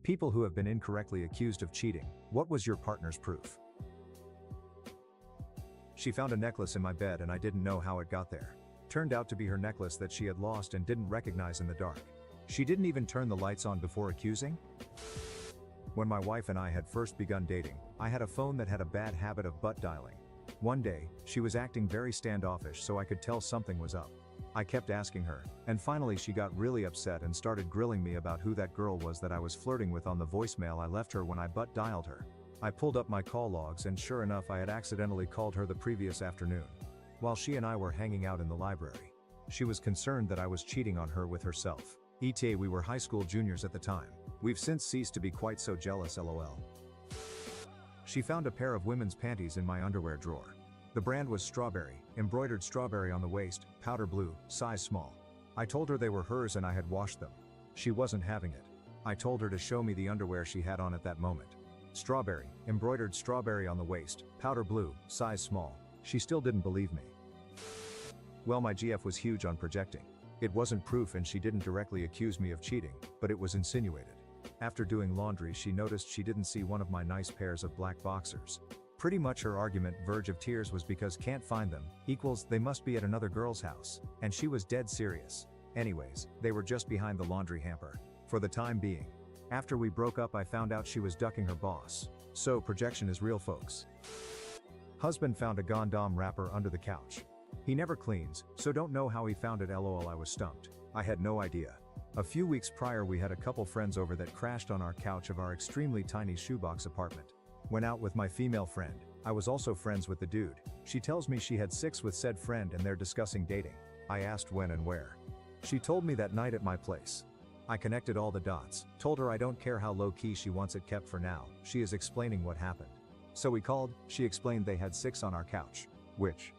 People who have been incorrectly accused of cheating. What was your partner's proof? She found a necklace in my bed and I didn't know how it got there. Turned out to be her necklace that she had lost and didn't recognize in the dark. She didn't even turn the lights on before accusing? When my wife and I had first begun dating, I had a phone that had a bad habit of butt dialing. One day, she was acting very standoffish, so I could tell something was up. I kept asking her, and finally she got really upset and started grilling me about who that girl was that I was flirting with on the voicemail I left her when I butt dialed her. I pulled up my call logs and sure enough I had accidentally called her the previous afternoon, while she and I were hanging out in the library. She was concerned that I was cheating on her with herself. ETA, we were high school juniors at the time. We've since ceased to be quite so jealous, lol. She found a pair of women's panties in my underwear drawer. The brand was Strawberry, embroidered strawberry on the waist, powder blue, size small. I told her they were hers and I had washed them. She wasn't having it. I told her to show me the underwear she had on at that moment. Strawberry, embroidered strawberry on the waist, powder blue, size small. She still didn't believe me. Well, my GF was huge on projecting. It wasn't proof and she didn't directly accuse me of cheating, but it was insinuated. After doing laundry, she noticed she didn't see one of my nice pairs of black boxers. Pretty much her argument, verge of tears, was because can't find them, equals they must be at another girl's house, and she was dead serious. Anyways, they were just behind the laundry hamper. For the time being. After we broke up I found out she was ducking her boss. So projection is real, folks. Husband found a condom wrapper under the couch. He never cleans, so don't know how he found it, lol. I was stumped. I had no idea. A few weeks prior we had a couple friends over that crashed on our couch of our extremely tiny shoebox apartment. Went out with my female friend. I was also friends with the dude. She tells me she had sex with said friend and they're discussing dating. I asked when and where. She told me that night at my place. I connected all the dots, told her I don't care how low-key she wants it kept for now, she is explaining what happened. So we called, she explained they had sex on our couch. Which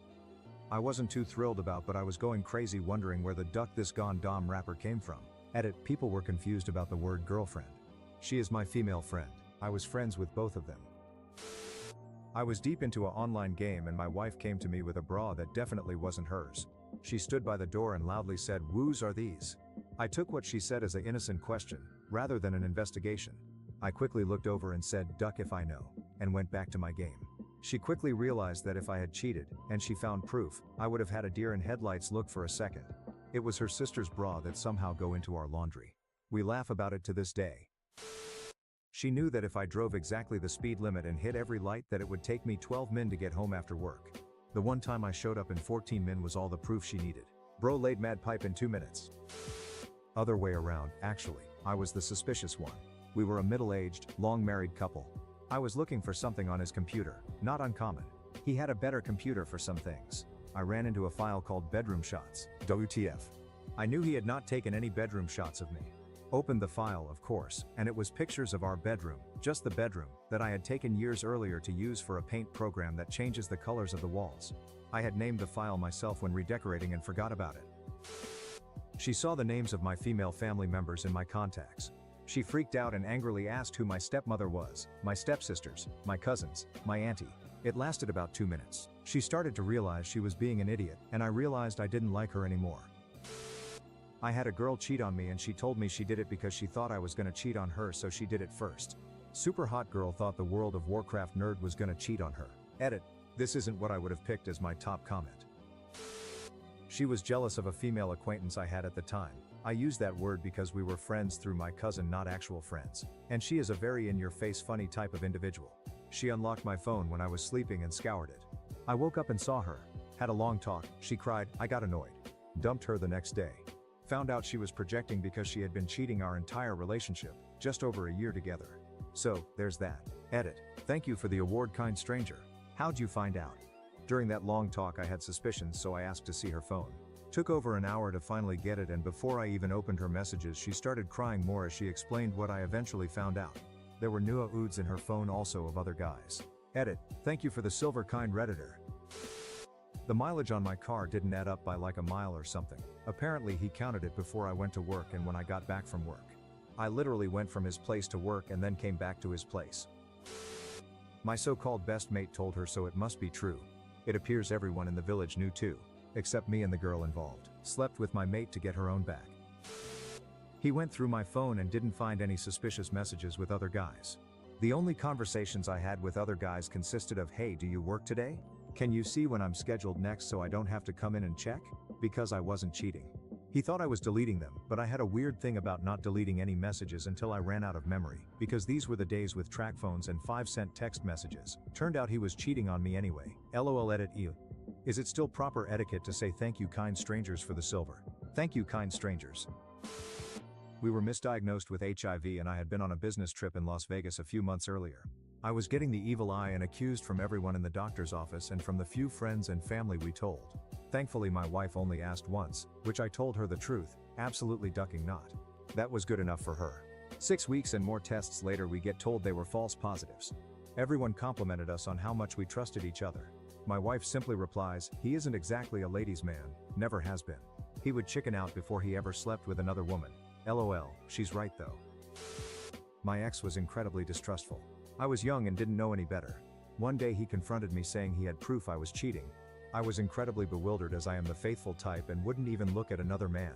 I wasn't too thrilled about, but I was going crazy wondering where the duck this condom wrapper came from. Edit, people were confused about the word girlfriend. She is my female friend. I was friends with both of them. I was deep into an online game and my wife came to me with a bra that definitely wasn't hers. She stood by the door and loudly said, "Woos are these?" I took what she said as an innocent question, rather than an investigation. I quickly looked over and said, "Duck if I know," and went back to my game. She quickly realized that if I had cheated, and she found proof, I would have had a deer in headlights look for a second. It was her sister's bra that somehow go into our laundry. We laugh about it to this day. She knew that if I drove exactly the speed limit and hit every light that it would take me 12 min to get home after work. The one time I showed up in 14 min was all the proof she needed. Bro laid mad pipe in 2 minutes. Other way around, actually, I was the suspicious one. We were a middle-aged, long-married couple. I was looking for something on his computer, not uncommon. He had a better computer for some things. I ran into a file called bedroom shots, WTF. I knew he had not taken any bedroom shots of me. Opened the file, of course, and it was pictures of our bedroom, just the bedroom, that I had taken years earlier to use for a paint program that changes the colors of the walls. I had named the file myself when redecorating and forgot about it. She saw the names of my female family members in my contacts. She freaked out and angrily asked who my stepmother was, my stepsisters, my cousins, my auntie. It lasted about 2 minutes. She started to realize she was being an idiot, and I realized I didn't like her anymore. I had a girl cheat on me and she told me she did it because she thought I was gonna cheat on her, so she did it first. Super hot girl thought the World of Warcraft nerd was gonna cheat on her. Edit, this isn't what I would have picked as my top comment. She was jealous of a female acquaintance I had at the time. I use that word because we were friends through my cousin, not actual friends. And she is a very in-your-face funny type of individual. She unlocked my phone when I was sleeping and scoured it. I woke up and saw her. Had a long talk, she cried, I got annoyed. Dumped her the next day. Found out she was projecting because she had been cheating our entire relationship, just over a year together. So, there's that. Edit, thank you for the award, kind stranger. How'd you find out? During that long talk I had suspicions, so I asked to see her phone. Took over an hour to finally get it, and before I even opened her messages she started crying more as she explained what I eventually found out. There were nudes in her phone also of other guys. Edit, thank you for the silver, kind redditor. The mileage on my car didn't add up by like a mile or something. Apparently he counted it before I went to work and when I got back from work. I literally went from his place to work and then came back to his place. My so-called best mate told her, so it must be true. It appears everyone in the village knew too, except me and the girl involved. Slept with my mate to get her own back. He went through my phone and didn't find any suspicious messages with other guys. The only conversations I had with other guys consisted of, "Hey, do you work today? Can you see when I'm scheduled next so I don't have to come in and check?" Because I wasn't cheating. He thought I was deleting them, but I had a weird thing about not deleting any messages until I ran out of memory, because these were the days with track phones and 5-cent text messages. Turned out he was cheating on me anyway. LOL. Edit you. Is it still proper etiquette to say thank you kind strangers for the silver? Thank you kind strangers. We were misdiagnosed with HIV and I had been on a business trip in Las Vegas a few months earlier. I was getting the evil eye and accused from everyone in the doctor's office and from the few friends and family we told. Thankfully my wife only asked once, which I told her the truth, absolutely ducking not. That was good enough for her. 6 weeks and more tests later we get told they were false positives. Everyone complimented us on how much we trusted each other. My wife simply replies, "He isn't exactly a ladies' man, never has been. He would chicken out before he ever slept with another woman." LOL, she's right though. My ex was incredibly distrustful. I was young and didn't know any better. One day he confronted me saying he had proof I was cheating. I was incredibly bewildered as I am the faithful type and wouldn't even look at another man.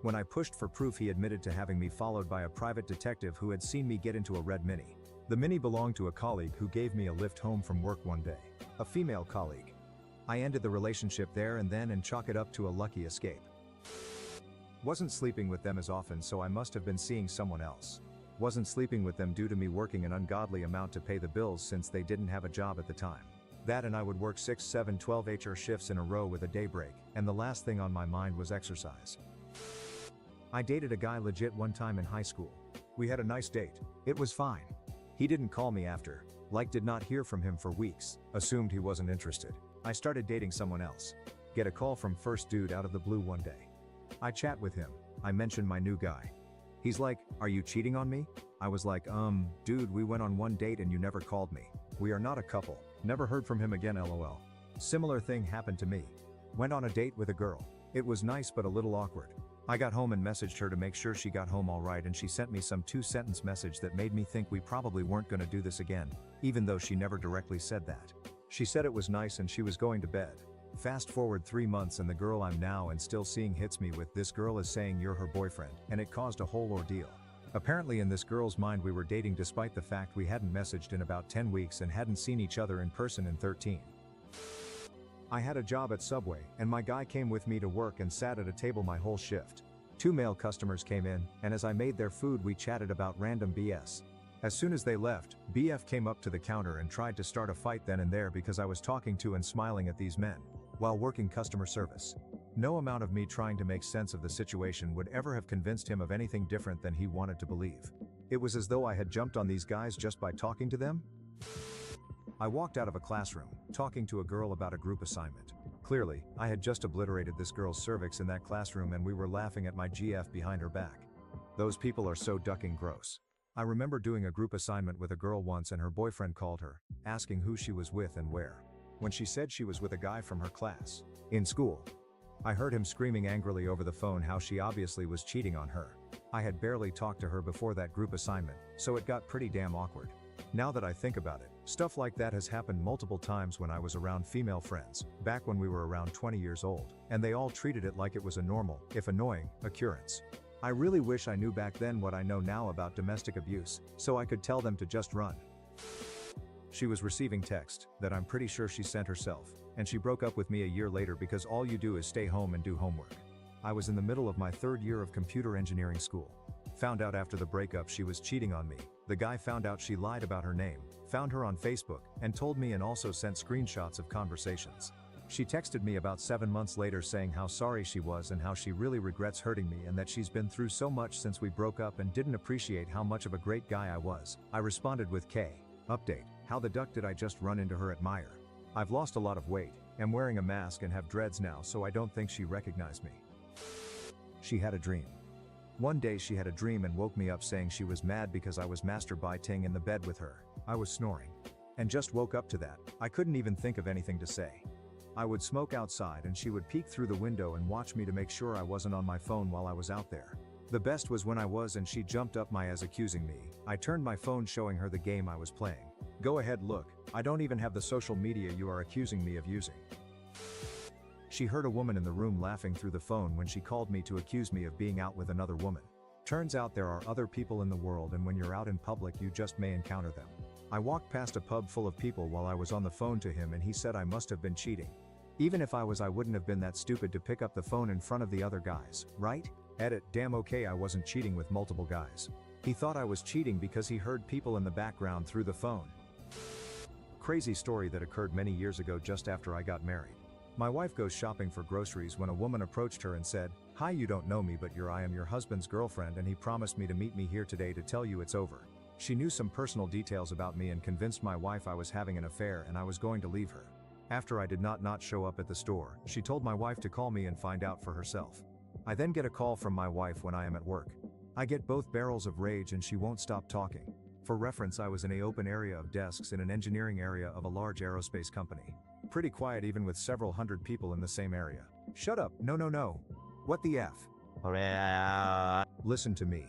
When I pushed for proof he admitted to having me followed by a private detective who had seen me get into a red Mini. The Mini belonged to a colleague who gave me a lift home from work one day. A female colleague. I ended the relationship there and then and chalk it up to a lucky escape. Wasn't sleeping with them as often, so I must have been seeing someone else. Wasn't sleeping with them due to me working an ungodly amount to pay the bills since they didn't have a job at the time. That and I would work 6, 7, 12 HR shifts in a row with a day break, and the last thing on my mind was exercise. I dated a guy legit one time in high school. We had a nice date. It was fine. He didn't call me after. Did not hear from him for weeks. Assumed he wasn't interested. I started dating someone else. Get a call from first dude out of the blue one day. I chat with him. I mentioned my new guy. He's like, "Are you cheating on me?" I was like, dude, we went on one date and you never called me. We are not a couple." Never heard from him again. LOL. Similar thing happened to me. Went on a date with a girl. It was nice but a little awkward. I got home and messaged her to make sure she got home alright, and she sent me some 2-sentence message that made me think we probably weren't gonna do this again, even though she never directly said that. She said it was nice and she was going to bed. Fast forward 3 months and the girl I'm now and still seeing hits me with, "This girl is saying you're her boyfriend," and it caused a whole ordeal. Apparently in this girl's mind we were dating despite the fact we hadn't messaged in about 10 weeks and hadn't seen each other in person in 13. I had a job at Subway, and my guy came with me to work and sat at a table my whole shift. 2 male customers came in, and as I made their food we chatted about random BS. As soon as they left, BF came up to the counter and tried to start a fight then and there because I was talking to and smiling at these men, while working customer service. No amount of me trying to make sense of the situation would ever have convinced him of anything different than he wanted to believe. It was as though I had jumped on these guys just by talking to them. I walked out of a classroom, talking to a girl about a group assignment. Clearly, I had just obliterated this girl's cervix in that classroom and we were laughing at my GF behind her back. Those people are so ducking gross. I remember doing a group assignment with a girl once and her boyfriend called her, asking who she was with and where. When she said she was with a guy from her class, in school. I heard him screaming angrily over the phone how she obviously was cheating on her. I had barely talked to her before that group assignment, so it got pretty damn awkward. Now that I think about it, stuff like that has happened multiple times when I was around female friends, back when we were around 20 years old, and they all treated it like it was a normal, if annoying, occurrence. I really wish I knew back then what I know now about domestic abuse, so I could tell them to just run. She was receiving text that I'm pretty sure she sent herself, and she broke up with me a year later because all you do is stay home and do homework. I was in the middle of my 3rd year of computer engineering school. Found out after the breakup she was cheating on me. The guy found out she lied about her name, found her on Facebook, and told me, and also sent screenshots of conversations. She texted me about 7 months later saying how sorry she was and how she really regrets hurting me and that she's been through so much since we broke up and didn't appreciate how much of a great guy I was. I responded with K. Update. How the duck did I just run into her at Meijer? I've lost a lot of weight, am wearing a mask and have dreads now, so I don't think she recognized me. She had a dream. One day she had a dream and woke me up saying she was mad because I was masturbating in the bed with her. I was snoring. And just woke up to that. I couldn't even think of anything to say. I would smoke outside and she would peek through the window and watch me to make sure I wasn't on my phone while I was out there. The best was when I was and she jumped up my ass accusing me. I turned my phone showing her the game I was playing. Go ahead, look, I don't even have the social media you are accusing me of using. She heard a woman in the room laughing through the phone when she called me to accuse me of being out with another woman. Turns out there are other people in the world, and when you're out in public you just may encounter them. I walked past a pub full of people while I was on the phone to him, and he said I must have been cheating. Even if I was, I wouldn't have been that stupid to pick up the phone in front of the other guys, right? Edit, damn, okay, I wasn't cheating with multiple guys. He thought I was cheating because he heard people in the background through the phone. Crazy story that occurred many years ago just after I got married. My wife goes shopping for groceries when a woman approached her and said, "Hi, you don't know me, but I am your husband's girlfriend, and he promised me to meet me here today to tell you it's over." She knew some personal details about me and convinced my wife I was having an affair and I was going to leave her. After I did not show up at the store, she told my wife to call me and find out for herself. I then get a call from my wife when I am at work. I get both barrels of rage and she won't stop talking. For reference, I was in an open area of desks in an engineering area of a large aerospace company. Pretty quiet even with several hundred people in the same area. Shut up, no. What the F? Listen to me.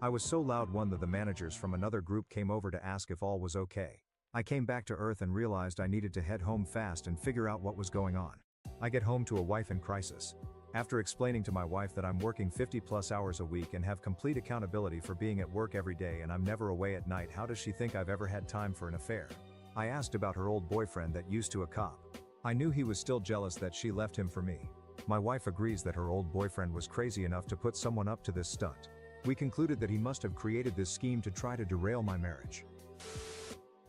I was so loud one of the managers from another group came over to ask if all was okay. I came back to earth and realized I needed to head home fast and figure out what was going on. I get home to a wife in crisis. After explaining to my wife that I'm working 50+ hours a week and have complete accountability for being at work every day and I'm never away at night, how does she think I've ever had time for an affair? I asked about her old boyfriend that used to a cop. I knew he was still jealous that she left him for me. My wife agrees that her old boyfriend was crazy enough to put someone up to this stunt. We concluded that he must have created this scheme to try to derail my marriage.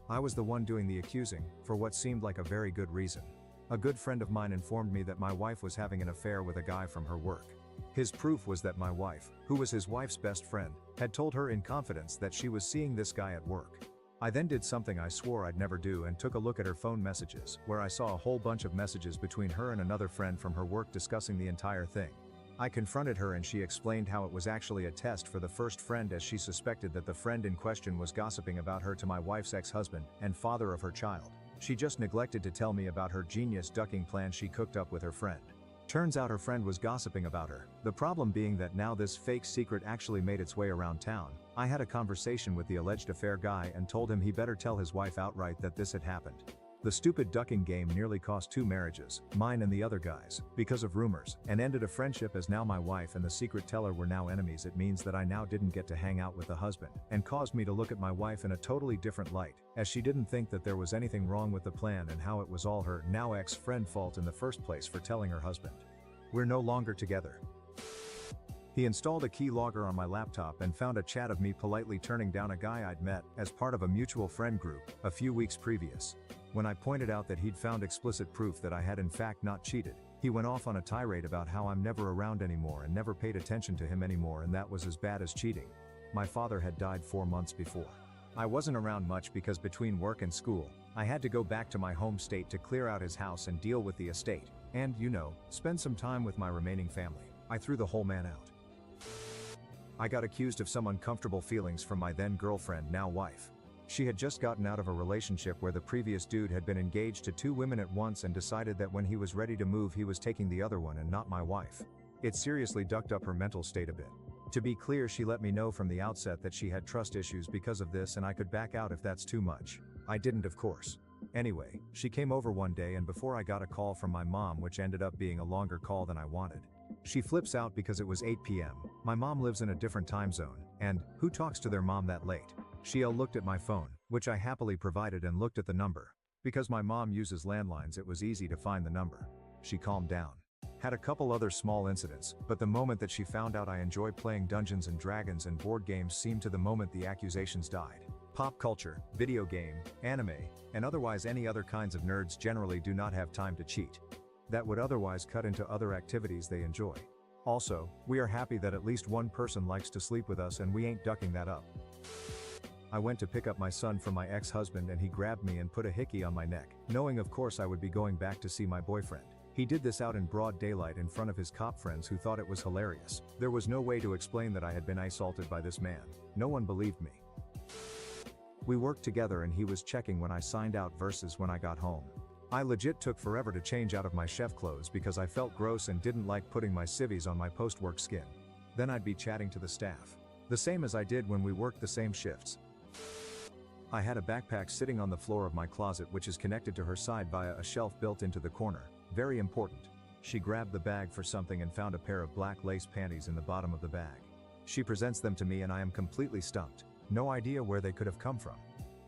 I was the one doing the accusing, for what seemed like a very good reason. A good friend of mine informed me that my wife was having an affair with a guy from her work. His proof was that my wife, who was his wife's best friend, had told her in confidence that she was seeing this guy at work. I then did something I swore I'd never do and took a look at her phone messages, where I saw a whole bunch of messages between her and another friend from her work discussing the entire thing. I confronted her and she explained how it was actually a test for the first friend, as she suspected that the friend in question was gossiping about her to my wife's ex-husband and father of her child. She just neglected to tell me about her genius ducking plan she cooked up with her friend. Turns out her friend was gossiping about her, the problem being that now this fake secret actually made its way around town. I had a conversation with the alleged affair guy and told him he better tell his wife outright that this had happened. The stupid ducking game nearly cost 2 marriages, mine and the other guy's, because of rumors, and ended a friendship, as now my wife and the secret teller were now enemies. It means that I now didn't get to hang out with the husband, and caused me to look at my wife in a totally different light, as she didn't think that there was anything wrong with the plan and how it was all her now ex-friend fault in the first place for telling her husband. We're no longer together. He installed a keylogger on my laptop and found a chat of me politely turning down a guy I'd met as part of a mutual friend group a few weeks previous. When I pointed out that he'd found explicit proof that I had in fact not cheated, he went off on a tirade about how I'm never around anymore and never paid attention to him anymore, and that was as bad as cheating. My father had died 4 months before. I wasn't around much because between work and school, I had to go back to my home state to clear out his house and deal with the estate, and, spend some time with my remaining family. I threw the whole man out. I got accused of some uncomfortable feelings from my then girlfriend, now wife. She had just gotten out of a relationship where the previous dude had been engaged to 2 women at once and decided that when he was ready to move he was taking the other one and not my wife. It seriously ducked up her mental state a bit. To be clear, she let me know from the outset that she had trust issues because of this and I could back out if that's too much. I didn't, of course. Anyway, she came over one day and before I got a call from my mom, which ended up being a longer call than I wanted. She flips out because it was 8 p.m. My mom lives in a different time zone, and who talks to their mom that late? She looked at my phone, which I happily provided, and looked at the number. Because my mom uses landlines, it was easy to find the number. She calmed down. Had a couple other small incidents, but the moment that she found out I enjoy playing Dungeons and Dragons and board games seemed to the moment the accusations died. Pop culture, video game, anime, and otherwise any other kinds of nerds generally do not have time to cheat. That would otherwise cut into other activities they enjoy. Also, we are happy that at least one person likes to sleep with us and we ain't ducking that up. I went to pick up my son from my ex-husband and he grabbed me and put a hickey on my neck, knowing of course I would be going back to see my boyfriend. He did this out in broad daylight in front of his cop friends who thought it was hilarious. There was no way to explain that I had been assaulted by this man. No one believed me. We worked together and he was checking when I signed out versus when I got home. I legit took forever to change out of my chef clothes because I felt gross and didn't like putting my civvies on my post-work skin. Then I'd be chatting to the staff. The same as I did when we worked the same shifts. I had a backpack sitting on the floor of my closet which is connected to her side via a shelf built into the corner. Very important. She grabbed the bag for something and found a pair of black lace panties in the bottom of the bag. She presents them to me and I am completely stumped. No idea where they could have come from.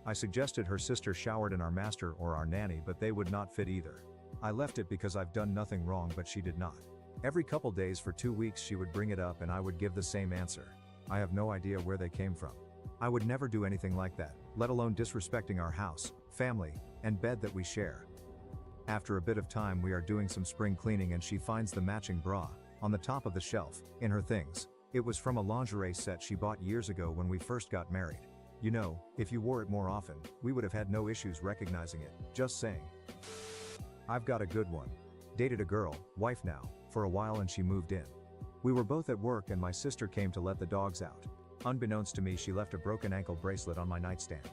I suggested her sister showered in our master or our nanny, but they would not fit either. I left it because I've done nothing wrong, but she did not. Every couple days for 2 weeks she would bring it up and I would give the same answer. I have no idea where they came from. I would never do anything like that, let alone disrespecting our house, family, and bed that we share. After a bit of time we are doing some spring cleaning and she finds the matching bra on the top of the shelf, in her things. It was from a lingerie set she bought years ago when we first got married. You know, if you wore it more often, we would have had no issues recognizing it, just saying. I've got a good one. Dated a girl, wife now, for a while and she moved in. We were both at work and my sister came to let the dogs out. Unbeknownst to me, she left a broken ankle bracelet on my nightstand.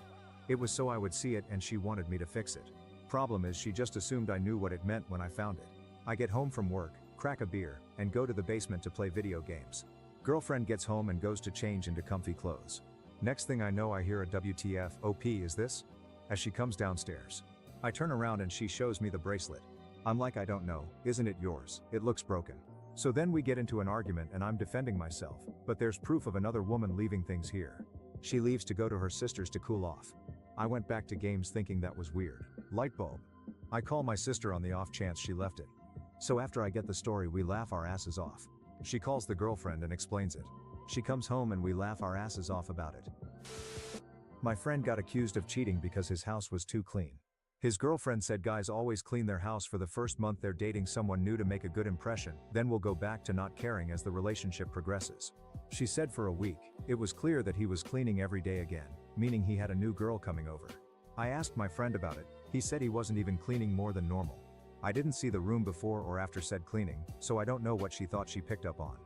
It was so I would see it and she wanted me to fix it. Problem is she just assumed I knew what it meant when I found it. I get home from work, crack a beer, and go to the basement to play video games. Girlfriend gets home and goes to change into comfy clothes. Next thing I know I hear a WTF, OP is this? As she comes downstairs. I turn around and she shows me the bracelet. I'm like, I don't know, isn't it yours? It looks broken. So then we get into an argument and I'm defending myself, but there's proof of another woman leaving things here. She leaves to go to her sister's to cool off. I went back to games thinking that was weird. Light bulb. I call my sister on the off chance she left it. So after I get the story we laugh our asses off. She calls the girlfriend and explains it. She comes home and we laugh our asses off about it. My friend got accused of cheating because his house was too clean. His girlfriend said guys always clean their house for the first month they're dating someone new to make a good impression, then will go back to not caring as the relationship progresses. She said for a week, it was clear that he was cleaning every day again, meaning he had a new girl coming over. I asked my friend about it, he said he wasn't even cleaning more than normal. I didn't see the room before or after said cleaning, so I don't know what she thought she picked up on.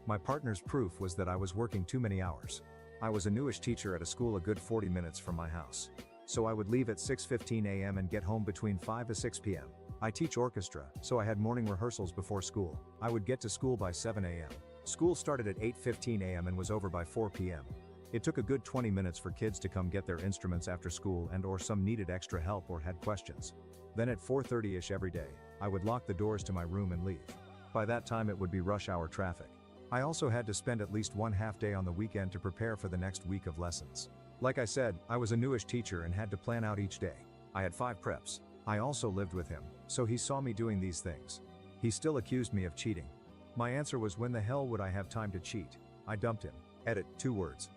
My partner's proof was that I was working too many hours. I was a newish teacher at a school a good 40 minutes from my house. So I would leave at 6:15 a.m. and get home between 5 to 6 p.m. I teach orchestra, so I had morning rehearsals before school. I would get to school by 7 a.m. School started at 8:15 a.m. and was over by 4 p.m. It took a good 20 minutes for kids to come get their instruments after school and or some needed extra help or had questions. Then at 4:30ish every day, I would lock the doors to my room and leave. By that time it would be rush hour traffic. I also had to spend at least one half day on the weekend to prepare for the next week of lessons. Like I said, I was a newish teacher and had to plan out each day. I had 5 preps. I also lived with him, so he saw me doing these things. He still accused me of cheating. My answer was, when the hell would I have time to cheat? I dumped him. Edit, 2 words.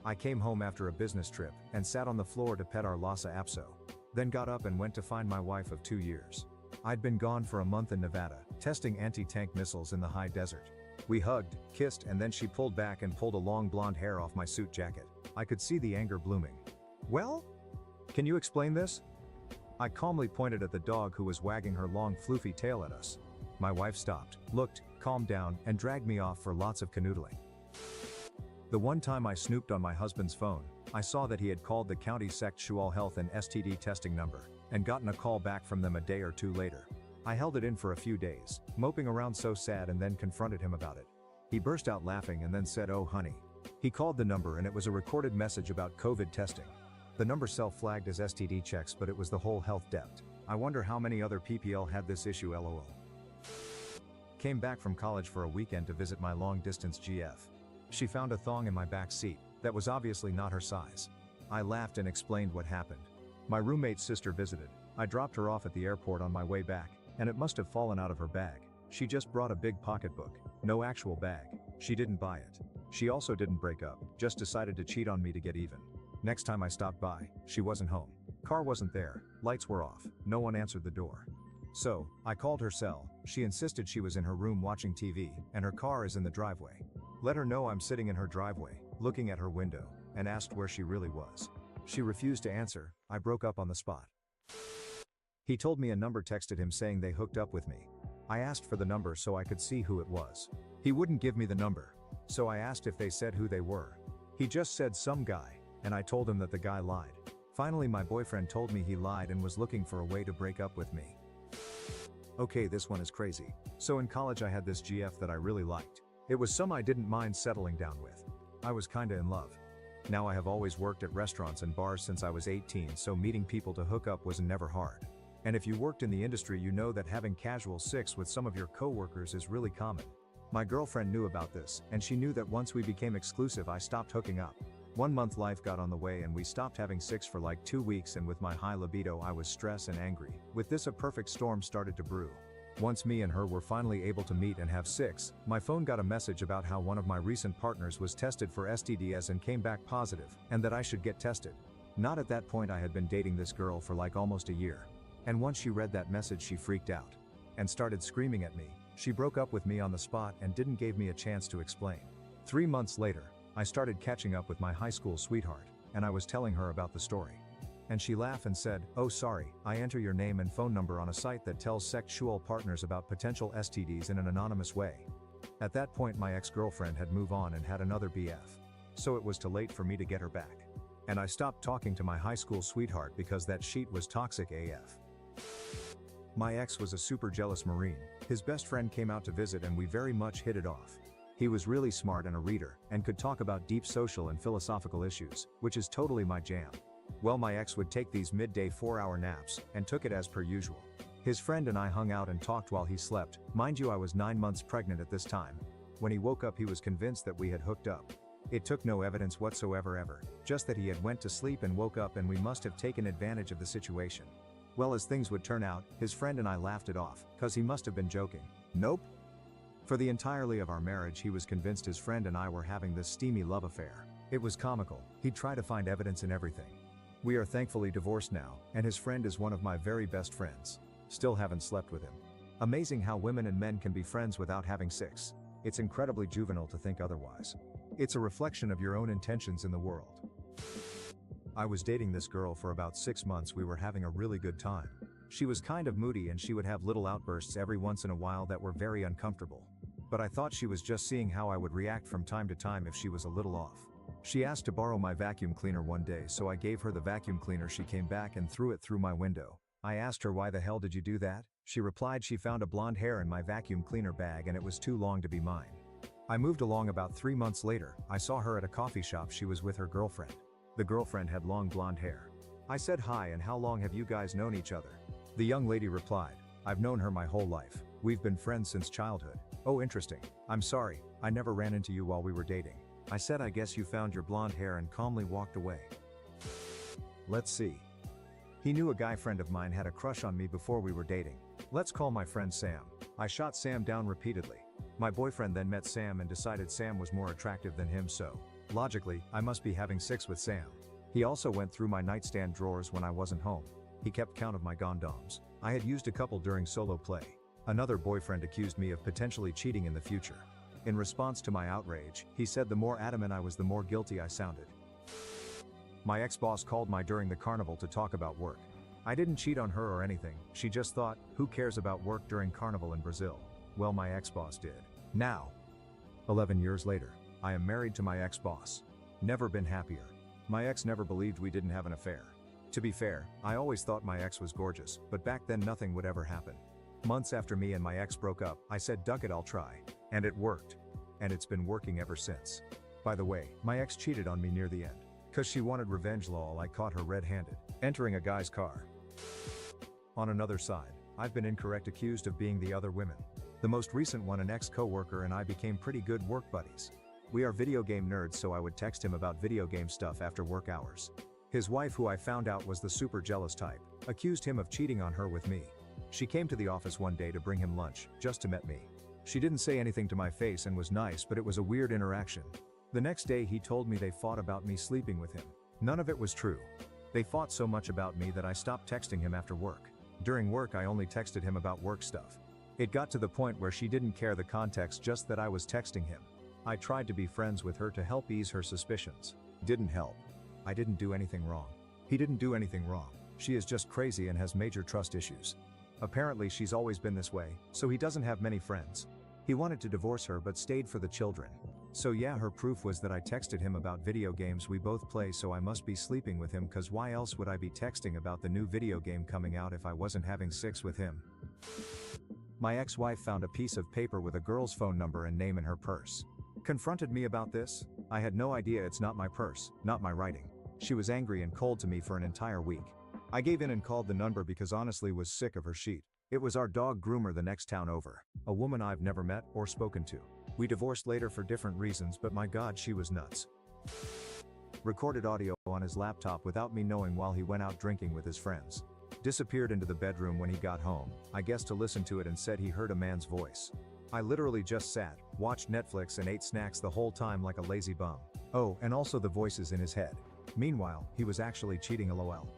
I came home after a business trip and sat on the floor to pet our Lhasa Apso. Then got up and went to find my wife of 2 years. I'd been gone for a month in Nevada, testing anti-tank missiles in the high desert. We hugged, kissed, and then she pulled back and pulled a long blonde hair off my suit jacket. I could see the anger blooming. Well? Can you explain this? I calmly pointed at the dog who was wagging her long floofy tail at us. My wife stopped, looked, calmed down, and dragged me off for lots of canoodling. The one time I snooped on my husband's phone, I saw that he had called the county sexual health and STD testing number, and gotten a call back from them a day or 2 later. I held it in for a few days, moping around so sad, and then confronted him about it. He burst out laughing and then said, "Oh honey." He called the number and it was a recorded message about COVID testing. The number self-flagged as STD checks, but it was the whole health debt. I wonder how many other PPL had this issue, lol. Came back from college for a weekend to visit my long-distance GF. She found a thong in my back seat that was obviously not her size. I laughed and explained what happened. My roommate's sister visited. I dropped her off at the airport on my way back, and it must have fallen out of her bag. She just brought a big pocketbook, no actual bag. She didn't buy it. She also didn't break up, just decided to cheat on me to get even. Next time I stopped by, she wasn't home. Car wasn't there, lights were off, no one answered the door. So, I called her cell. She insisted she was in her room watching TV, and her car is in the driveway. Let her know I'm sitting in her driveway, looking at her window, and asked where she really was. She refused to answer. I broke up on the spot. He told me a number texted him saying they hooked up with me. I asked for the number so I could see who it was. He wouldn't give me the number, so I asked if they said who they were. He just said some guy, and I told him that the guy lied. Finally, my boyfriend told me he lied and was looking for a way to break up with me. Okay, this one is crazy. So in college I had this GF that I really liked. It was some I didn't mind settling down with. I was kinda in love. Now I have always worked at restaurants and bars since I was 18, so meeting people to hook up was never hard. And if you worked in the industry, you know that having casual sex with some of your coworkers is really common. My girlfriend knew about this, and she knew that once we became exclusive I stopped hooking up. 1 month life got on the way and we stopped having sex for like 2 weeks, and with my high libido I was stressed and angry. With this a perfect storm started to brew. Once me and her were finally able to meet and have sex, my phone got a message about how one of my recent partners was tested for STDs and came back positive, and that I should get tested. Not at that point I had been dating this girl for like almost a year. And once she read that message she freaked out. And started screaming at me. She broke up with me on the spot and didn't give me a chance to explain. 3 months later, I started catching up with my high school sweetheart, and I was telling her about the story. And she laughed and said, "Oh sorry, I enter your name and phone number on a site that tells sexual partners about potential STDs in an anonymous way." At that point my ex-girlfriend had moved on and had another BF. So it was too late for me to get her back. And I stopped talking to my high school sweetheart because that sheet was toxic AF. My ex was a super jealous Marine. His best friend came out to visit and we very much hit it off. He was really smart and a reader, and could talk about deep social and philosophical issues, which is totally my jam. Well, my ex would take these midday 4-hour naps, and took it as per usual. His friend and I hung out and talked while he slept. Mind you, I was 9 months pregnant at this time. When he woke up he was convinced that we had hooked up. It took no evidence whatsoever ever, just that he had went to sleep and woke up and we must have taken advantage of the situation. Well, as things would turn out, his friend and I laughed it off, cause he must have been joking. Nope. For the entirety of our marriage he was convinced his friend and I were having this steamy love affair. It was comical. He'd try to find evidence in everything. We are thankfully divorced now, and his friend is one of my very best friends. Still haven't slept with him. Amazing how women and men can be friends without having sex. It's incredibly juvenile to think otherwise. It's a reflection of your own intentions in the world. I was dating this girl for about 6 months. We were having a really good time. She was kind of moody and she would have little outbursts every once in a while that were very uncomfortable. But I thought she was just seeing how I would react from time to time if she was a little off. She asked to borrow my vacuum cleaner one day, so I gave her the vacuum cleaner. She came back and threw it through my window. I asked her, "Why the hell did you do that?" She replied she found a blonde hair in my vacuum cleaner bag and it was too long to be mine. I moved along. About 3 months later, I saw her at a coffee shop. She was with her girlfriend. The girlfriend had long blonde hair. I said, "Hi, and how long have you guys known each other?" The young lady replied, "I've known her my whole life. We've been friends since childhood." "Oh, interesting. I'm sorry, I never ran into you while we were dating." I said, "I guess you found your blonde hair," and calmly walked away. Let's see. He knew a guy friend of mine had a crush on me before we were dating. Let's call my friend Sam. I shot Sam down repeatedly. My boyfriend then met Sam and decided Sam was more attractive than him, so logically, I must be having sex with Sam. He also went through my nightstand drawers when I wasn't home. He kept count of my condoms. I had used a couple during solo play. Another boyfriend accused me of potentially cheating in the future. In response to my outrage, he said the more adamant I was, the more guilty I sounded. My ex-boss called me during the carnival to talk about work. I didn't cheat on her or anything. She just thought, who cares about work during carnival in Brazil? Well, my ex-boss did. Now, 11 years later, I am married to my ex-boss. Never been happier. My ex never believed we didn't have an affair. To be fair, I always thought my ex was gorgeous, but back then nothing would ever happen. Months after me and my ex broke up, I said, "Duck it, I'll try." And it worked. And it's been working ever since. By the way, my ex cheated on me near the end. Cause she wanted revenge. Lol, I caught her red-handed, entering a guy's car. On another side, I've been incorrect accused of being the other women. The most recent one, an ex-coworker and I became pretty good work buddies. We are video game nerds, so I would text him about video game stuff after work hours. His wife, who I found out was the super jealous type, accused him of cheating on her with me. She came to the office one day to bring him lunch, just to meet me. She didn't say anything to my face and was nice, but it was a weird interaction. The next day he told me they fought about me sleeping with him. None of it was true. They fought so much about me that I stopped texting him after work. During work I only texted him about work stuff. It got to the point where she didn't care the context, just that I was texting him. I tried to be friends with her to help ease her suspicions. Didn't help. I didn't do anything wrong. He didn't do anything wrong. She is just crazy and has major trust issues. Apparently she's always been this way, so he doesn't have many friends. He wanted to divorce her but stayed for the children. So yeah, her proof was that I texted him about video games we both play, so I must be sleeping with him, cause why else would I be texting about the new video game coming out if I wasn't having sex with him? My ex-wife found a piece of paper with a girl's phone number and name in her purse. Confronted me about this. I had no idea. It's not my purse, not my writing. She was angry and cold to me for an entire week. I gave in and called the number because honestly was sick of her shit. It was our dog groomer the next town over, a woman I've never met or spoken to. We divorced later for different reasons, but my god, she was nuts. Recorded audio on his laptop without me knowing while he went out drinking with his friends. Disappeared into the bedroom when he got home, I guess to listen to it, and said he heard a man's voice. I literally just sat, watched Netflix and ate snacks the whole time like a lazy bum. Oh, and also the voices in his head. Meanwhile, he was actually cheating, lol.